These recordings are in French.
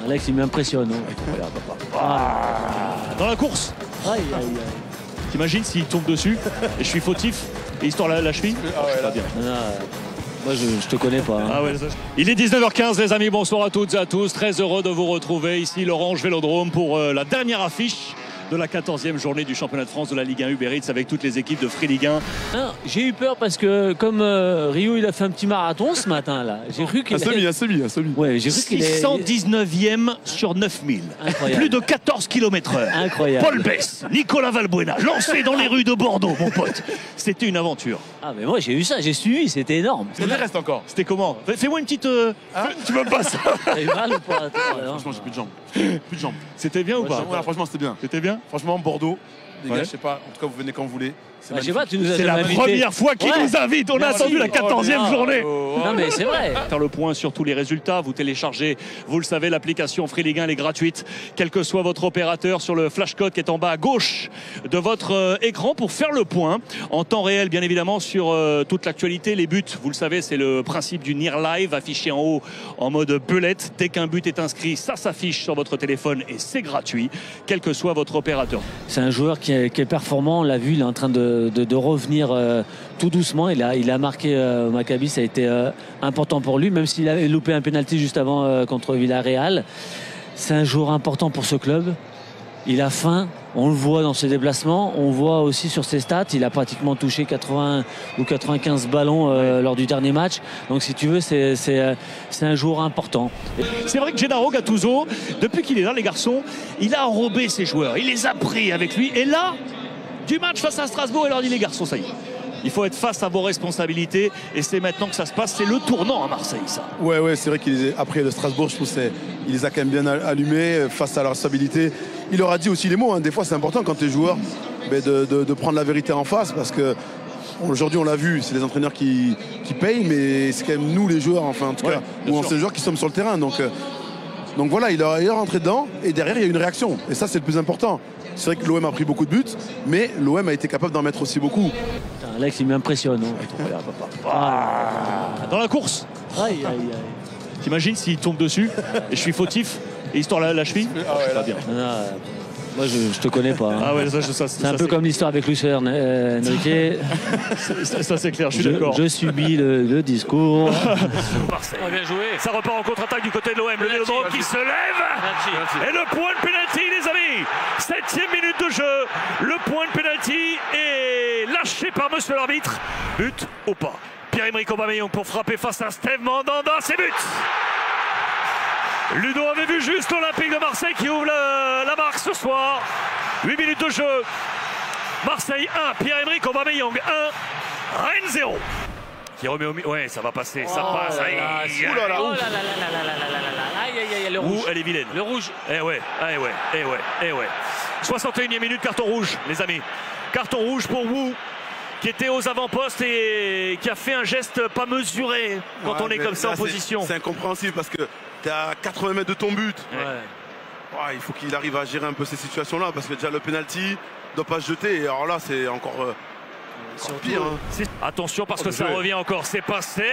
Alex, il m'impressionne. Dans la course. Aïe, aïe, aïe. T'imagines s'il tombe dessus et je suis fautif et il se tord la cheville. Pas bien. Moi, je te connais pas. Hein. Ah ouais, il est 19h15 les amis, bonsoir à toutes et à tous. Très heureux de vous retrouver ici, l'Orange Vélodrome, pour la dernière affiche de la 14e journée du championnat de France de la Ligue 1 Uber Eats avec toutes les équipes de Free Ligue 1. J'ai eu peur parce que comme Rio il a fait un petit marathon ce matin là, j'ai cru qu'il un semi. Ouais, j'ai cru qu'il 619e sur 9000. Incroyable. Plus de 14 km/h. Incroyable. Paul Bess, Nicolas Valbuena, lancé dans les rues de Bordeaux, mon pote. C'était une aventure. Ah mais moi j'ai eu ça, j'ai suivi, c'était énorme. Il reste encore. C'était comment? Fais-moi une petite... Tu veux pas ça? T'as eu mal ou pas? Franchement, j'ai plus de jambes. Plus de jambes. C'était bien ou pas? Ouais, franchement, c'était bien. C'était bien? Franchement, Bordeaux, les Ouais. gars, je sais pas. En tout cas, vous venez quand vous voulez. Je sais pas, tu nous as C'est la jamais invités. première fois qu'il Ouais. nous invite. On a Merci. attendu la 14e journée. Non mais c'est vrai. Faire le point sur tous les résultats, vous téléchargez, vous le savez, l'application Free Ligue 1, elle est gratuite, quel que soit votre opérateur, sur le flashcode qui est en bas à gauche de votre écran pour faire le point en temps réel, bien évidemment, sur toute l'actualité, les buts. Vous le savez, c'est le principe du Near Live, affiché en haut en mode belette. Dès qu'un but est inscrit, ça s'affiche sur votre téléphone et c'est gratuit, quel que soit votre opérateur. C'est un joueur qui est performant, on l'a vu, il est en train de revenir tout doucement. Il a marqué au Maccabi, ça a été important pour lui, même s'il avait loupé un penalty juste avant contre Villarreal. C'est un joueur important pour ce club. Il a faim, on le voit dans ses déplacements, on voit aussi sur ses stats, il a pratiquement touché 80 ou 95 ballons lors du dernier match. Donc si tu veux, c'est un joueur important. C'est vrai que Gennaro Gattuso, depuis qu'il est là, les garçons, il a enrobé ses joueurs, il les a pris avec lui. Et là, du match face à Strasbourg, il leur dit les garçons, ça y est. Il faut être face à vos responsabilités et c'est maintenant que ça se passe. C'est le tournant à Marseille, ça. Ouais, c'est vrai qu'après le Strasbourg, je trouve qu'il les a quand même bien allumés face à leur responsabilité. Il leur a dit aussi les mots. Hein. Des fois, c'est important quand tu es joueur de prendre la vérité en face parce que aujourd'hui, on l'a vu, c'est les entraîneurs qui payent, mais c'est quand même nous, les joueurs, enfin en tout cas, ou c'est les joueurs qui sommes sur le terrain. Donc voilà, il est rentré dedans et derrière, il y a une réaction. Et ça, c'est le plus important. C'est vrai que l'OM a pris beaucoup de buts, mais l'OM a été capable d'en mettre aussi beaucoup. Putain, Alex, il m'impressionne. Dans la course. Aïe, aïe, aïe. T'imagines s'il tombe dessus et je suis fautif et il se tord la cheville. Pas bien. Moi, je te connais pas. Hein. Ah ouais, ça, C'est un peu comme l'histoire avec Luis Enrique. ça c'est clair, je suis d'accord. Je subis le discours. Marseille. Bien joué. Ça repart en contre-attaque du côté de l'OM. Le Vélodrome qui se lève. Et le point de pénalty, les amis. 7e minute de jeu. Le point de pénalty est lâché par monsieur l'arbitre. But ou pas. Pierre-Emerick Aubameyang pour frapper face à Steve Mandanda. C'est but. Ludo avait vu juste l'Olympique de Marseille qui ouvre la marque ce soir. 8 minutes de jeu. Marseille 1, Pierre-Emerick Aubameyang 1, Rennes 0. Qui remet au milieu. Ouais, ça va passer, ça passe. Oh là là, le rouge. Elle est vilaine. Le rouge. Eh ouais. 61e minute, carton rouge, les amis. Carton rouge pour Wu, qui était aux avant-postes et qui a fait un geste pas mesuré quand on est comme ça en position. C'est incompréhensible parce que tu es à 80 mètres de ton but. Ouais. Il faut qu'il arrive à gérer un peu ces situations-là parce que déjà le penalty ne doit pas se jeter. Et alors là, c'est encore pire. Hein. Attention parce que ça revient encore. C'est passé.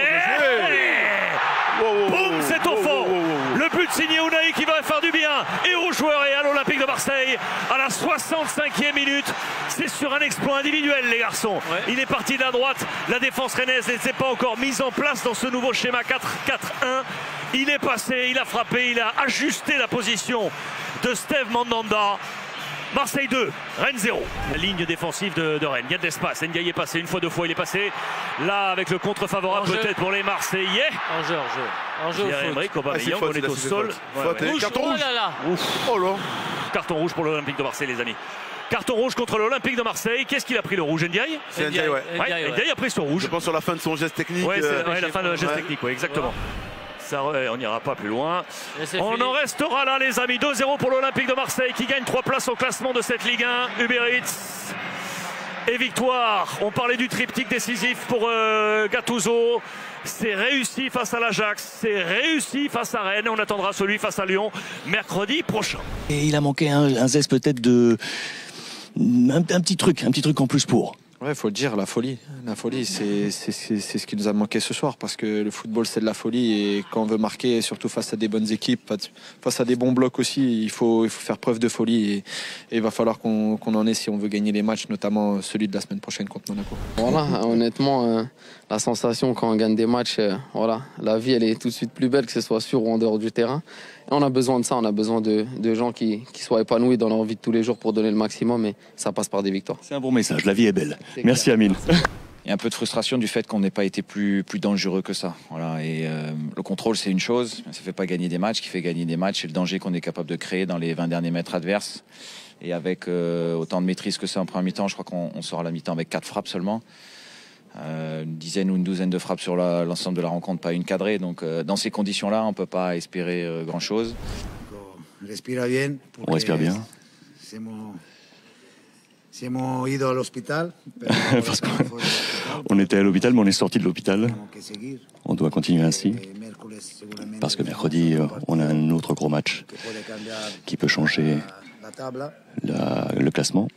Boum, c'est au fond. Le but signé Unai qui va faire du bien et aux joueurs et à l'Olympique de Marseille à la 65e minute. C'est sur un exploit individuel, les garçons. Ouais. Il est parti de la droite. La défense rennaise n'était pas encore mise en place dans ce nouveau schéma 4-4-1. Il est passé, il a frappé, il a ajusté la position de Steve Mandanda. Marseille 2, Rennes 0. La ligne défensive de Rennes. Il y a de l'espace. Ndiaye est passé une fois, deux fois, il est passé. Là, avec le contre favorable peut-être pour les Marseillais. Enjeu. Pierre-Emerick Aubameyang, on est au sol. Carton rouge. Oh là. Carton rouge pour l'Olympique de Marseille, les amis. Carton rouge contre l'Olympique de Marseille. Qu'est-ce qu'il a pris, le rouge? Ndiaye? C'est Ndiaye, ouais. Ndiaye a pris son rouge. Je pense sur la fin de son geste technique. Ouais, la fin de geste technique, ouais, exactement. Ça, on n'ira pas plus loin. On en restera là, les amis. 2-0 pour l'Olympique de Marseille qui gagne 3 places au classement de cette Ligue 1. Uber Eats et victoire. On parlait du triptyque décisif pour Gattuso. C'est réussi face à l'Ajax, c'est réussi face à Rennes. On attendra celui face à Lyon mercredi prochain. Et il a manqué un zeste peut-être un petit truc en plus pour. Ouais, faut le dire, la folie. La folie, c'est ce qui nous a manqué ce soir, parce que le football, c'est de la folie, et quand on veut marquer, surtout face à des bonnes équipes, face à des bons blocs aussi, il faut faire preuve de folie, et il va falloir qu'on en ait si on veut gagner les matchs, notamment celui de la semaine prochaine contre Monaco. Voilà, honnêtement, la sensation quand on gagne des matchs, voilà, la vie elle est tout de suite plus belle, que ce soit sur ou en dehors du terrain. Et on a besoin de ça, on a besoin de gens qui soient épanouis dans leur vie de tous les jours pour donner le maximum, et ça passe par des victoires. C'est un bon message, la vie est belle. Merci Amine. Il y a un peu de frustration du fait qu'on n'ait pas été plus dangereux que ça. Voilà. Et le contrôle, c'est une chose, mais ça ne fait pas gagner des matchs. Ce qui fait gagner des matchs, c'est le danger qu'on est capable de créer dans les 20 derniers mètres adverses. Et avec autant de maîtrise que ça en première mi-temps, je crois qu'on sort à la mi-temps avec 4 frappes seulement. Une dizaine ou une douzaine de frappes sur l'ensemble de la rencontre, pas une cadrée. Donc dans ces conditions-là, on ne peut pas espérer grand-chose. On respire bien. Parce qu'on était à l'hôpital, mais on est sorti de l'hôpital. On doit continuer ainsi. Parce que mercredi, on a un autre gros match qui peut changer le classement.